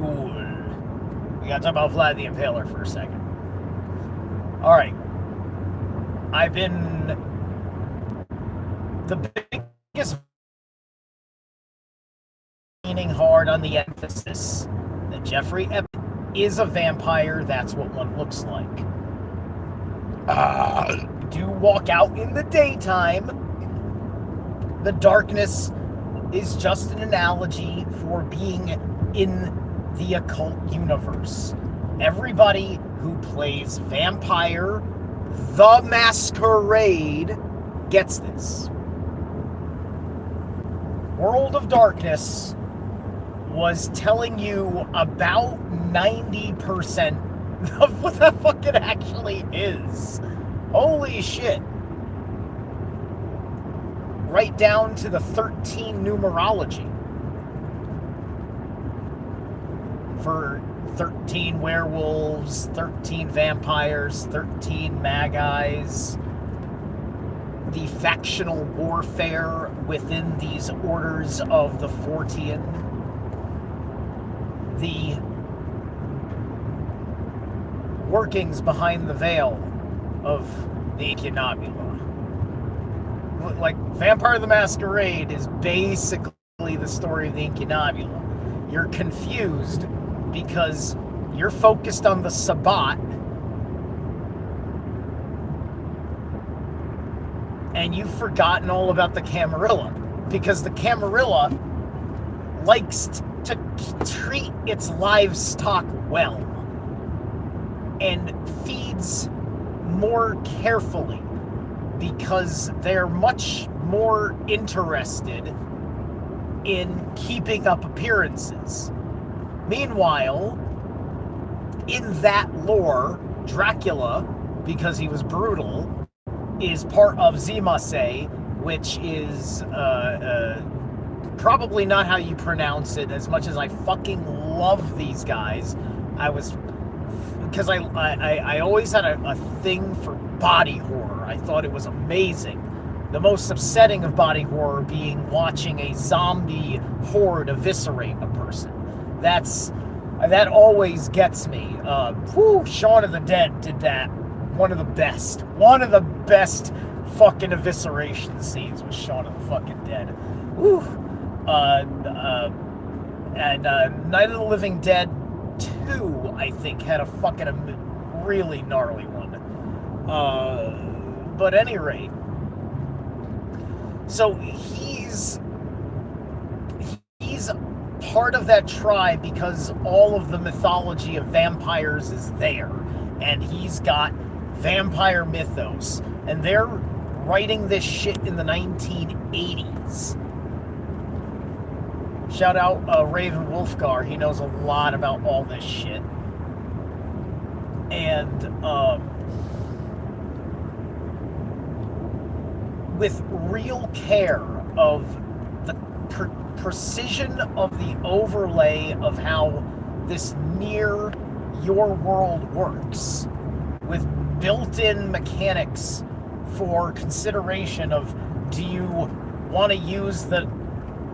Cool. We gotta talk about Vlad the Impaler for a second. Alright. I've been the biggest leaning hard on the emphasis that Jeffrey Epstein is a vampire. That's what one looks like. Do walk out in the daytime. The darkness is just an analogy for being in the occult universe. Everybody who plays Vampire the Masquerade gets this. World of Darkness was telling you about 90% of what that fucking actually is. Holy shit. Right down to the 13 numerology. For 13 werewolves, 13 vampires, 13 magis, the factional warfare within these orders of the Fortean, the workings behind the veil of the Incunabula. Like, Vampire the Masquerade is basically the story of the Incunabula. You're confused because you're focused on the Sabbat and you've forgotten all about the Camarilla, because the Camarilla likes to treat its livestock well and feeds more carefully because they're much more interested in keeping up appearances. Meanwhile, in that lore, Dracula, because he was brutal, is part of Zimase, which is probably not how you pronounce it. As much as I fucking love these guys, because I always had a thing for body horror. I thought it was amazing. The most upsetting of body horror being watching a zombie horde eviscerate a person. That always gets me. Shaun of the Dead did that. One of the best fucking evisceration scenes was Shaun of the fucking Dead. Woo. And Night of the Living Dead 2, I think, had a fucking really gnarly one. But at any rate, so he's part of that tribe because all of the mythology of vampires is there, and he's got vampire mythos, and they're writing this shit in the 1980s. Shout out Raven Wolfgar. He knows a lot about all this shit. And with real care of the precision of the overlay of how this near your world works, with built-in mechanics for consideration of, do you want to use the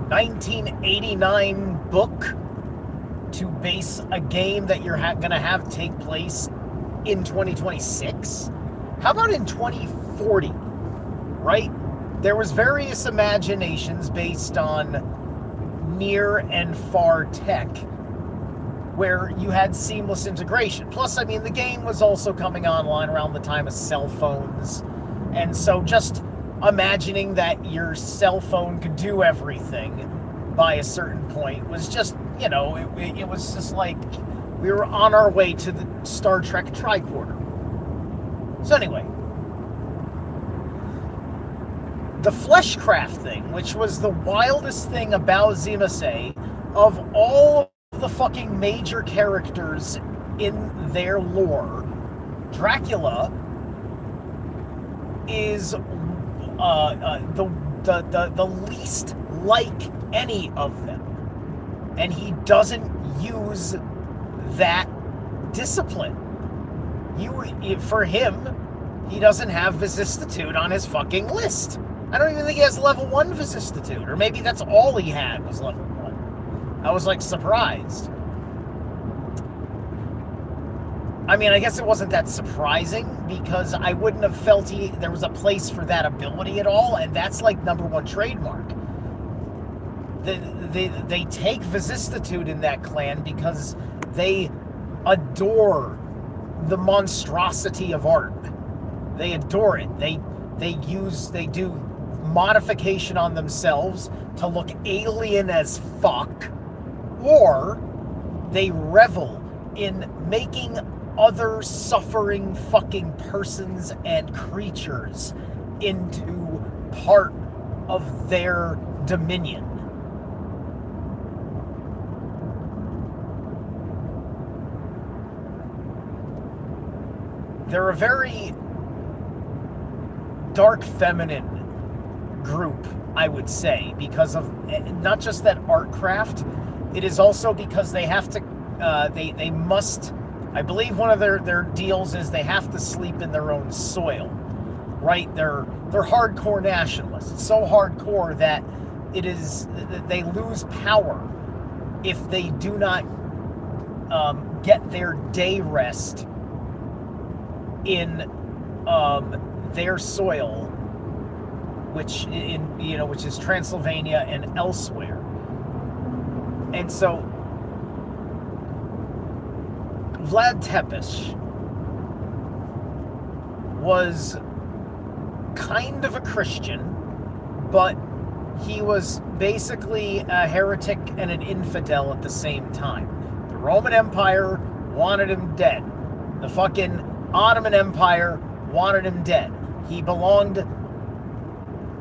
1989 book to base a game that you're going to have take place in 2026? How about in 2040, right? There was various imaginations based on near and far tech where you had seamless integration. Plus, I mean, the game was also coming online around the time of cell phones. And so just imagining that your cell phone could do everything by a certain point was just, it was just like we were on our way to the Star Trek tricorder. So anyway, the Fleshcraft thing, which was the wildest thing about Zimase, of all of the fucking major characters in their lore, Dracula is the least like any of them, and he doesn't use that discipline. For him, he doesn't have vicissitude on his fucking list. I don't even think he has level 1 vicissitude, or maybe that's all he had was level 1. I was like surprised. I mean, I guess it wasn't that surprising because I wouldn't have felt there was a place for that ability at all, and that's like number one trademark. They take vicissitude in that clan because they adore the monstrosity of art. They adore it. They do modification on themselves to look alien as fuck, or they revel in making other suffering fucking persons and creatures into part of their dominion. They're a very dark feminine group, I would say, because of not just that art craft, it is also because they have to, they must, I believe one of their deals is they have to sleep in their own soil, right? They're hardcore nationalists. It's so hardcore that they lose power if they do not get their day rest in their soil, which is Transylvania and elsewhere. And so Vlad Tepes was kind of a Christian, but he was basically a heretic and an infidel at the same time. The Roman Empire wanted him dead. The fucking Ottoman Empire wanted him dead. He belonged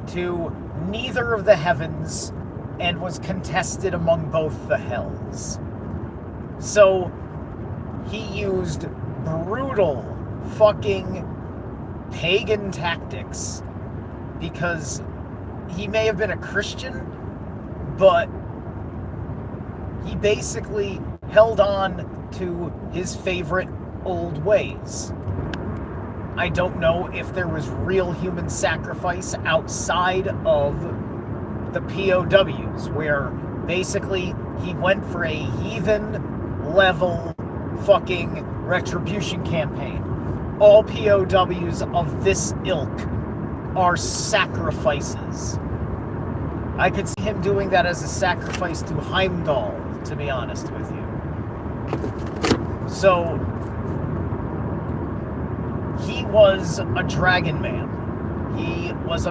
to neither of the heavens and was contested among both the hells. So he used brutal fucking pagan tactics because he may have been a Christian, but he basically held on to his favorite old ways. I don't know if there was real human sacrifice outside of the POWs, where basically he went for a heathen level fucking retribution campaign. All POWs of this ilk are sacrifices. I could see him doing that as a sacrifice to Heimdall, to be honest with you. So he was a dragon man. He was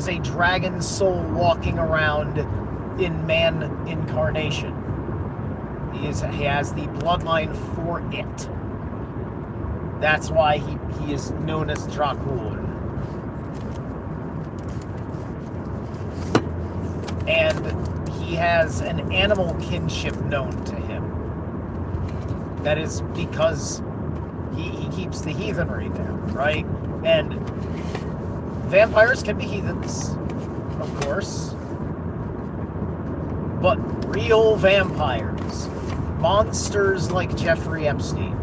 a dragon soul walking around in man incarnation. He has the bloodline for it. That's why he is known as Dracul. And he has an animal kinship known to him. That is because he keeps the heathenry there, right? And vampires can be heathens, of course. But real vampires, monsters like Jeffrey Epstein.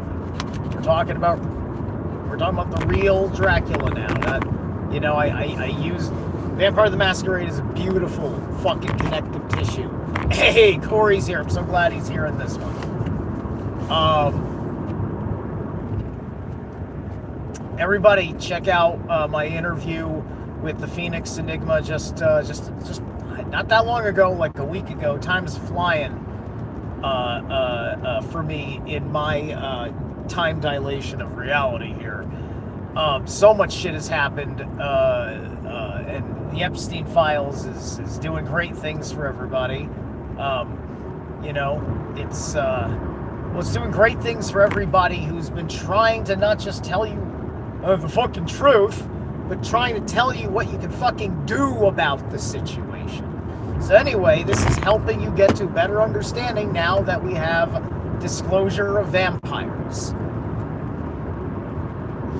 We're talking about the real Dracula now. I use Vampire the Masquerade is a beautiful fucking connective tissue. Hey, Corey's here. I'm so glad he's here in this one. Everybody, check out my interview with the Phoenix Enigma just not that long ago, like a week ago. Time is flying for me in my time dilation of reality here. So much shit has happened, and the Epstein Files is doing great things for everybody. It's doing great things for everybody who's been trying to not just tell you the fucking truth, but trying to tell you what you can fucking do about the situation. So anyway, this is helping you get to a better understanding now that we have disclosure of vampires.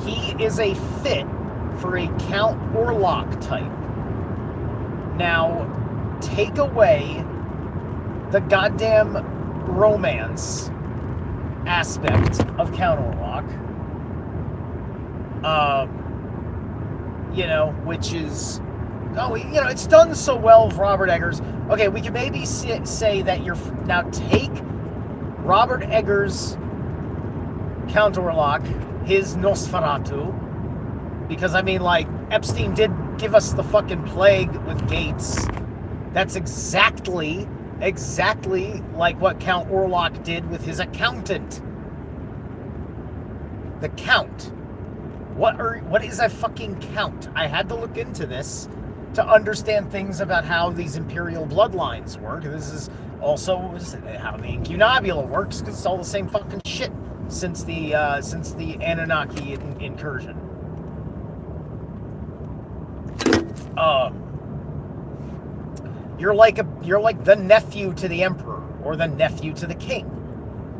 He is a fit for a Count Orlok type. Now, take away the goddamn romance aspect of Count Orlok, which is, it's done so well with Robert Eggers. Okay, we can maybe say that now take Robert Eggers' Count Orlok, his Nosferatu, because I mean, like, Epstein did give us the fucking plague with Gates. That's exactly like what Count Orlok did with his accountant. The Count. What is a fucking count? I had to look into this to understand things about how these imperial bloodlines work. This is also how the incunabula works, because it's all the same fucking shit since the Anunnaki incursion. You're like the nephew to the emperor, or the nephew to the king.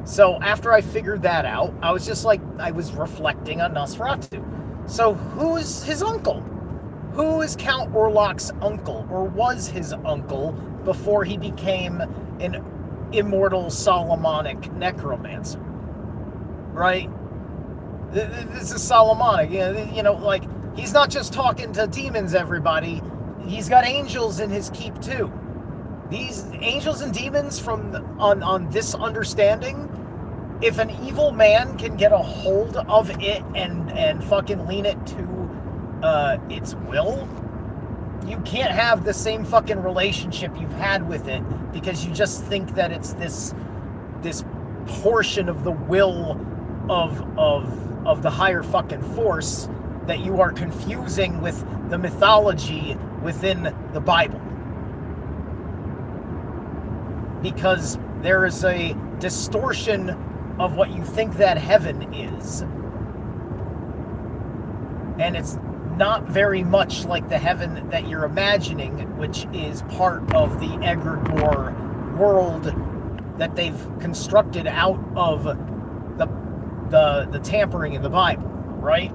So after I figured that out, I was just like, I was reflecting on Nosferatu. So who's his uncle? Who is Count Orlok's uncle, or was his uncle, before he became an immortal Solomonic necromancer? Right? This is Solomonic. You know, like, he's not just talking to demons, everybody. He's got angels in his keep too. These angels and demons, on this understanding, if an evil man can get a hold of it and fucking lean it to its will, you can't have the same fucking relationship you've had with it, because you just think that it's this portion of the will of the higher fucking force that you are confusing with the mythology within the Bible. Because there is a distortion of what you think that heaven is. And it's not very much like the heaven that you're imagining, which is part of the egregore world that they've constructed out of the tampering in the Bible, right?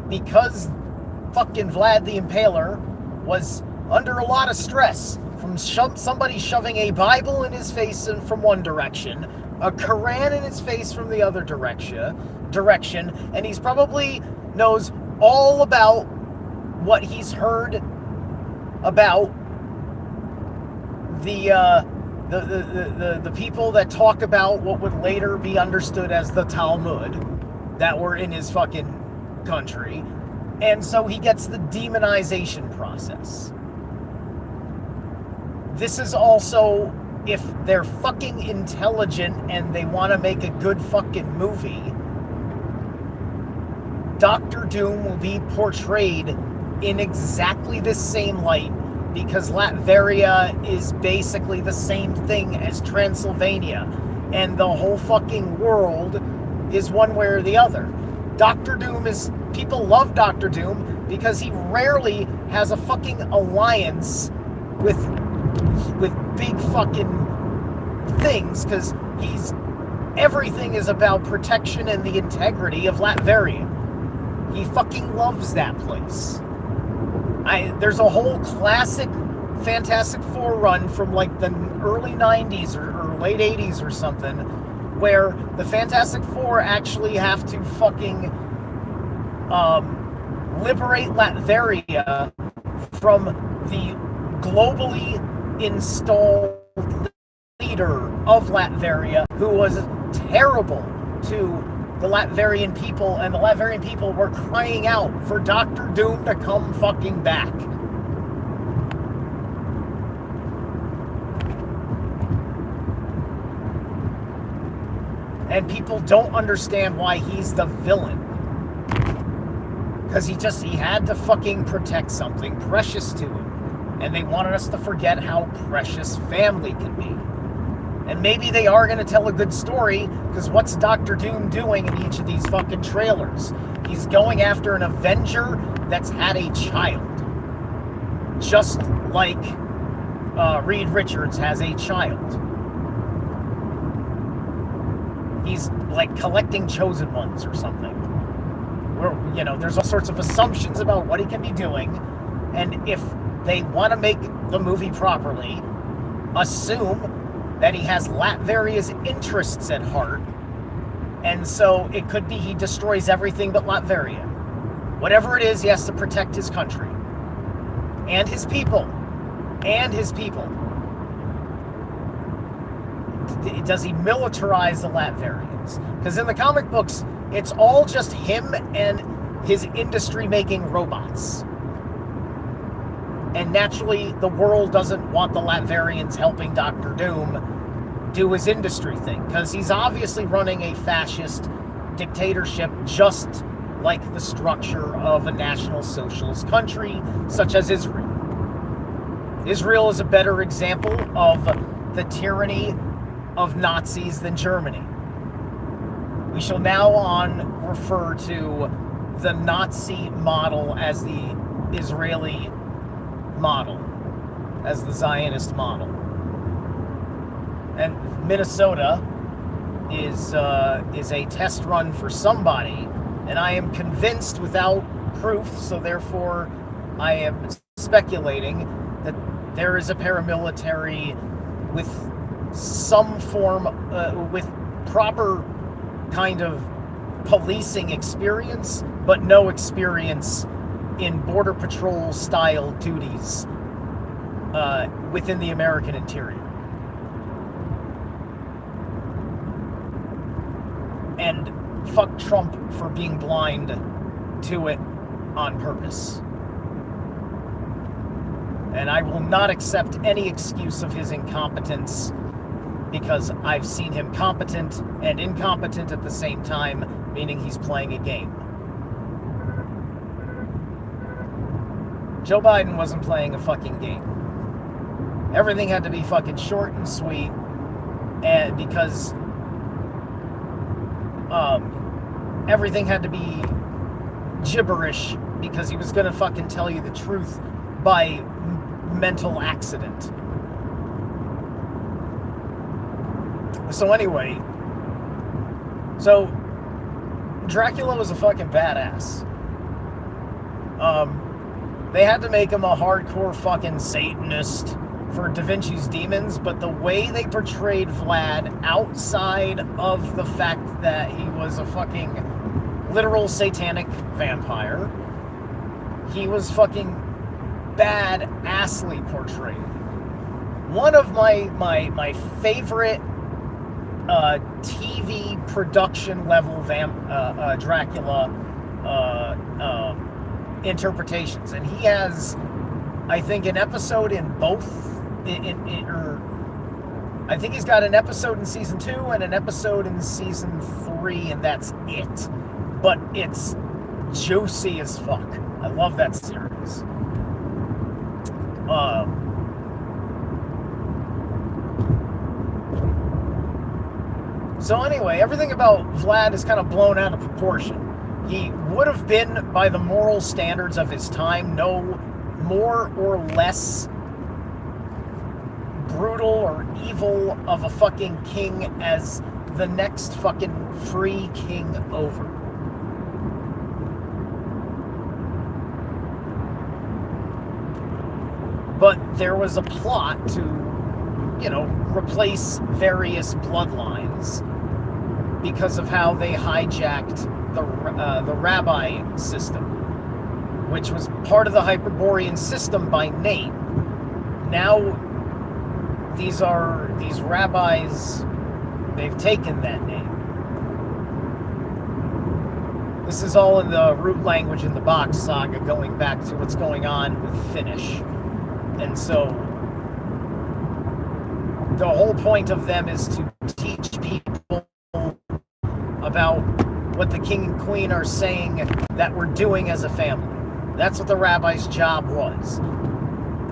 Because fucking Vlad the Impaler was under a lot of stress from somebody shoving a Bible in his face from one direction, a Quran in his face from the other direction, and he's probably knows all about what he's heard about the people that talk about what would later be understood as the Talmud that were in his fucking country. And so he gets the demonization process. This is also, if they're fucking intelligent and they want to make a good fucking movie, Doctor Doom will be portrayed in exactly the same light, because Latveria is basically the same thing as Transylvania, and the whole fucking world is one way or the other. Doctor Doom is... People love Doctor Doom because he rarely has a fucking alliance with big fucking things, because everything is about protection and the integrity of Latveria. He fucking loves that place. There's a whole classic Fantastic Four run from like the early 90s or late 80s or something, where the Fantastic Four actually have to fucking liberate Latveria from the globally installed leader of Latveria, who was terrible to the Latvian people, and the Latvian people were crying out for Doctor Doom to come fucking back. And people don't understand why he's the villain. Because he had to fucking protect something precious to him. And they wanted us to forget how precious family can be. And maybe they are going to tell a good story, because what's Doctor Doom doing in each of these fucking trailers? He's going after an Avenger that's had a child. Just like Reed Richards has a child. He's like collecting chosen ones or something. Where, there's all sorts of assumptions about what he can be doing. And if they want to make the movie properly, assume that he has Latveria's interests at heart, and so it could be he destroys everything but Latveria. Whatever it is, he has to protect his country. And his people. And his people. does he militarize the Latverians? Because in the comic books, it's all just him and his industry-making robots. And naturally, the world doesn't want the Latverians helping Doctor Doom do his industry thing, because he's obviously running a fascist dictatorship, just like the structure of a national socialist country, such as Israel. Israel is a better example of the tyranny of Nazis than Germany. We shall now on refer to the Nazi model as the Israeli model, as the Zionist model. And Minnesota is a test run for somebody, and I am convinced without proof, so therefore I am speculating that there is a paramilitary with some form, with proper kind of policing experience, but no experience in border patrol style duties within the American interior. And fuck Trump for being blind to it on purpose. And I will not accept any excuse of his incompetence, because I've seen him competent and incompetent at the same time, meaning he's playing a game. Joe Biden wasn't playing a fucking game. Everything had to be fucking short and sweet, and because everything had to be gibberish, because he was gonna fucking tell you the truth by mental accident. So anyway, so Dracula was a fucking badass. They had to make him a hardcore fucking Satanist for Da Vinci's Demons, but the way they portrayed Vlad outside of the fact that he was a fucking literal satanic vampire, he was fucking badassly portrayed. One of my favorite TV production level Dracula interpretations, and he has, I think, an episode in both. I think he's got an episode in season 2 and an episode in season 3, and that's it. But it's juicy as fuck. I love that series. So anyway, everything about Vlad is kind of blown out of proportion. He would have been, by the moral standards of his time, no more or less brutal or evil of a fucking king as the next fucking free king over. But there was a plot to, replace various bloodlines because of how they hijacked the rabbi system, which was part of the Hyperborean system by name. Now these rabbis, they've taken that name. This is all in the root language in the box saga, going back to what's going on with Finnish. And so the whole point of them is to teach people about what the king and queen are saying that we're doing as a family. That's what the rabbi's job was.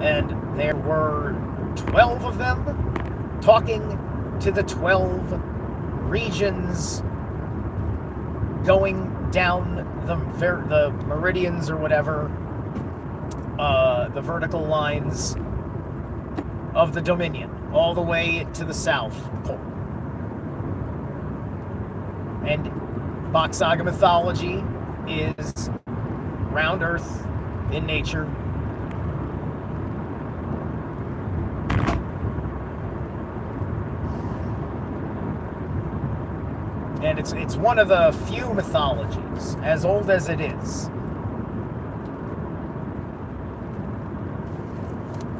And there were 12 of them talking to the 12 regions, going down the meridians or whatever, the vertical lines of the Dominion, all the way to the South Pole. And Bach Saga mythology is round Earth in nature. And it's one of the few mythologies, as old as it is,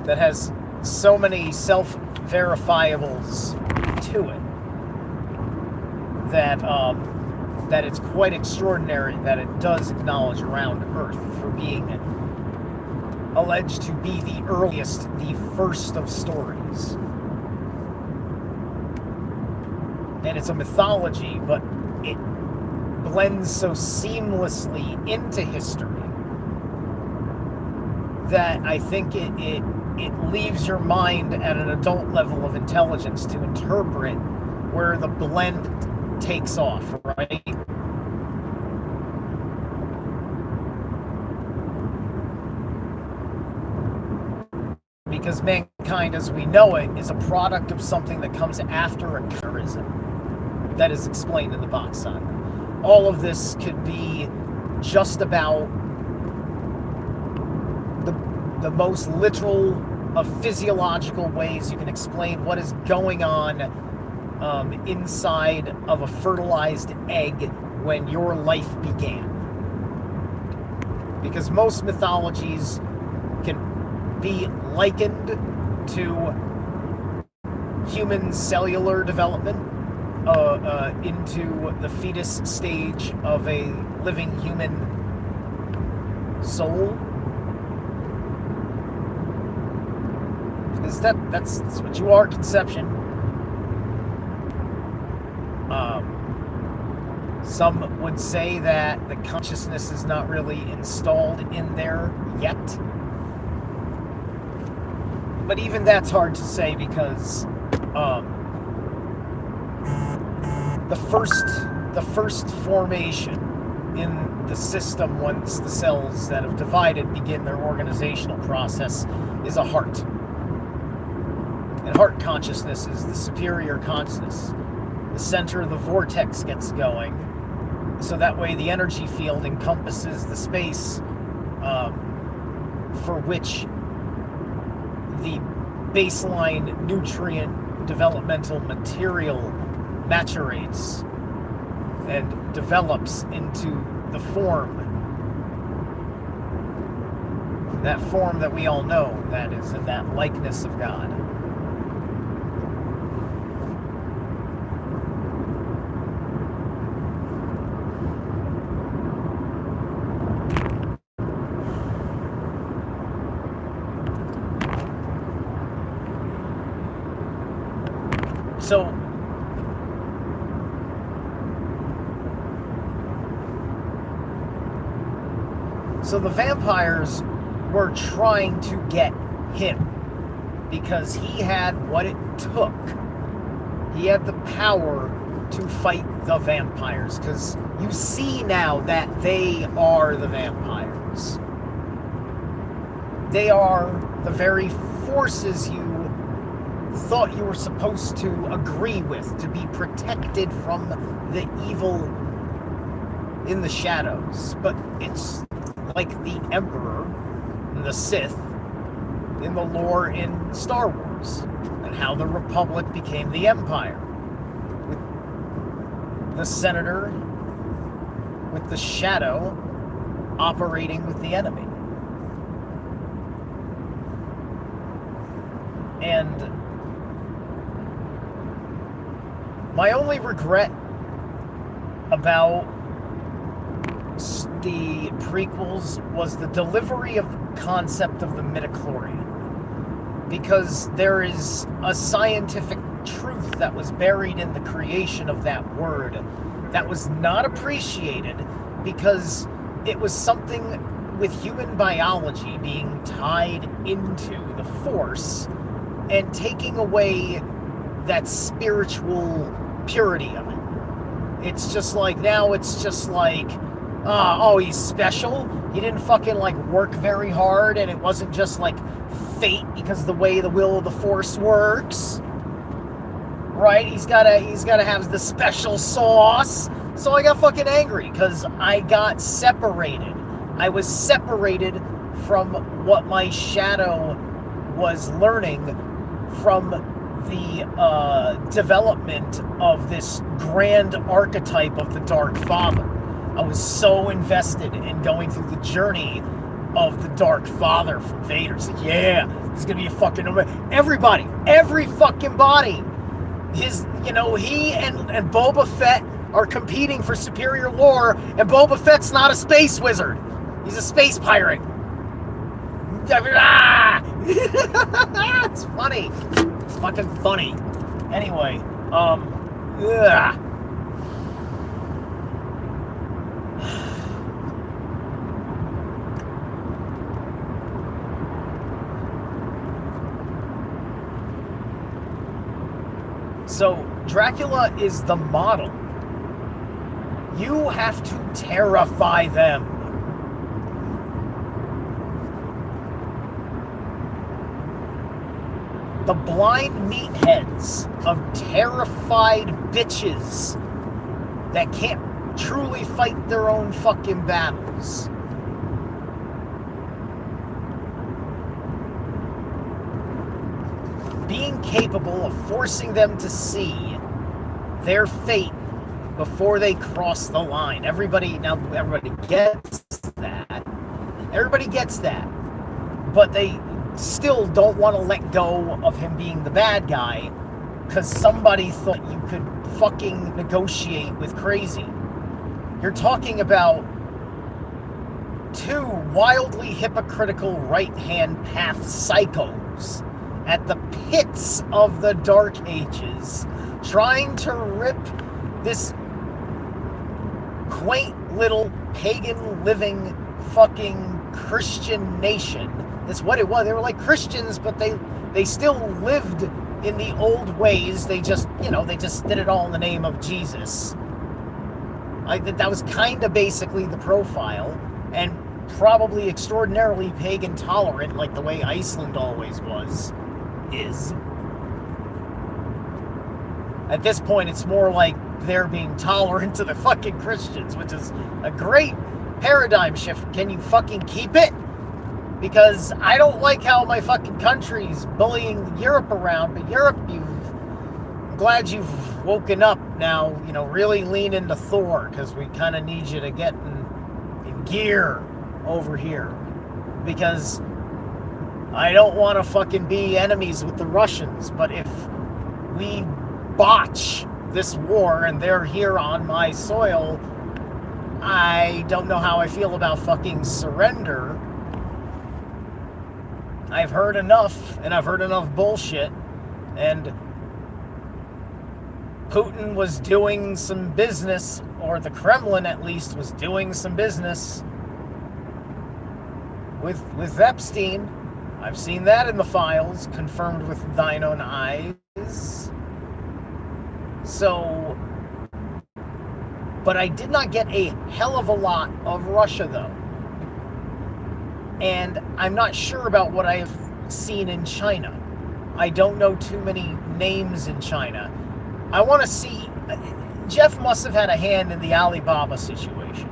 that has so many self-verifiables to it that that it's quite extraordinary that it does acknowledge Around Earth for being alleged to be the earliest, the first of stories. And it's a mythology, but it blends so seamlessly into history that I think it leaves your mind at an adult level of intelligence to interpret where the blend takes off, right? Because mankind as we know it is a product of something that comes after a charism that is explained in the Box Saga. All of this could be just about the most literal of physiological ways you can explain what is going on inside of a fertilized egg when your life began. Because most mythologies can be likened to human cellular development into the fetus stage of a living human soul. Because that's what you are, conception. Some would say that the consciousness is not really installed in there yet. But even that's hard to say because the first formation in the system once the cells that have divided begin their organizational process is a heart. And heart consciousness is the superior consciousness. The center of the vortex gets going, so that way the energy field encompasses the space for which the baseline nutrient developmental material maturates and develops into the form. That form that we all know, that is in that likeness of God. So the vampires were trying to get him because he had what it took. He had the power to fight the vampires because you see now that they are the vampires. They are the very forces you thought you were supposed to agree with, to be protected from the evil in the shadows. But it's like the Emperor and the Sith in the lore in Star Wars, and how the Republic became the Empire. With the Senator, with the Shadow, operating with the enemy. And my only regret about the prequels was the delivery of the concept of the midichlorian, because there is a scientific truth that was buried in the creation of that word that was not appreciated because it was something with human biology being tied into the Force and taking away that spiritual purity of it. It's just like, now it's just like, oh, he's special. He didn't fucking like work very hard, and it wasn't just like fate because the way the will of the Force works. Right? He's gotta have the special sauce. So I got fucking angry because I got separated. I was separated from what my shadow was learning from the development of this grand archetype of the Dark Father. I was so invested in going through the journey of the Dark Father from Vader. It's like, yeah, this is gonna be a fucking... Everybody, every fucking body he and Boba Fett are competing for superior lore, and Boba Fett's not a space wizard. He's a space pirate. It's funny. It's fucking funny. Anyway, ugh. So, Dracula is the model. You have to terrify them. The blind meatheads of terrified bitches that can't truly fight their own fucking battles. Being capable of forcing them to see their fate before they cross the line. Everybody gets that. Everybody gets that. But they still don't want to let go of him being the bad guy because somebody thought you could fucking negotiate with crazy. You're talking about two wildly hypocritical right-hand path psychos at the pits of the Dark Ages, trying to rip this quaint little pagan living fucking Christian nation. That's what it was. They were like Christians, but they still lived in the old ways. They just did it all in the name of Jesus. That was kind of basically the profile, and probably extraordinarily pagan tolerant, like the way Iceland always is. At this point, it's more like they're being tolerant to the fucking Christians, which is a great paradigm shift. Can you fucking keep it? Because I don't like how my fucking country's bullying Europe around, but Europe, I'm glad you've woken up now, really lean into Thor, because we kind of need you to get in gear over here. Because I don't want to fucking be enemies with the Russians, but if we botch this war and they're here on my soil, I don't know how I feel about fucking surrender. I've heard enough, and I've heard enough bullshit, and Putin was doing some business, or the Kremlin at least was doing some business with Epstein. I've seen that in the files, confirmed with thine own eyes. So, but I did not get a hell of a lot of Russia, though. And I'm not sure about what I have seen in China. I don't know too many names in China. I want to see... Jeff must have had a hand in the Alibaba situation.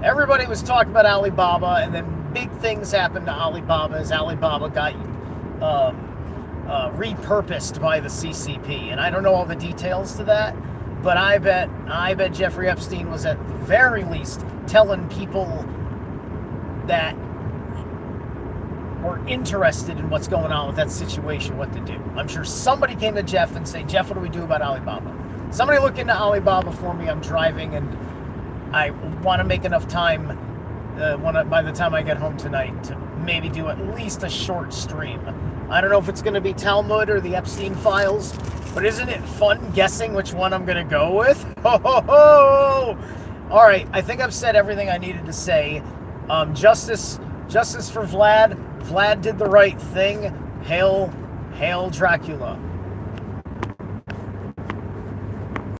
Everybody was talking about Alibaba, and then big things happened to Alibaba as Alibaba got repurposed by the CCP. And I don't know all the details to that, but I bet Jeffrey Epstein was at the very least telling people that were interested in what's going on with that situation, what to do. I'm sure somebody came to Jeff and said, Jeff, what do we do about Alibaba? Somebody look into Alibaba for me. I'm driving and I want to make enough time by the time I get home tonight to maybe do at least a short stream. I don't know if it's going to be Talmud or the Epstein files, but isn't it fun guessing which one I'm going to go with? Ho, ho, ho! All right, I think I've said everything I needed to say. Justice for Vlad. Vlad did the right thing. Hail Dracula.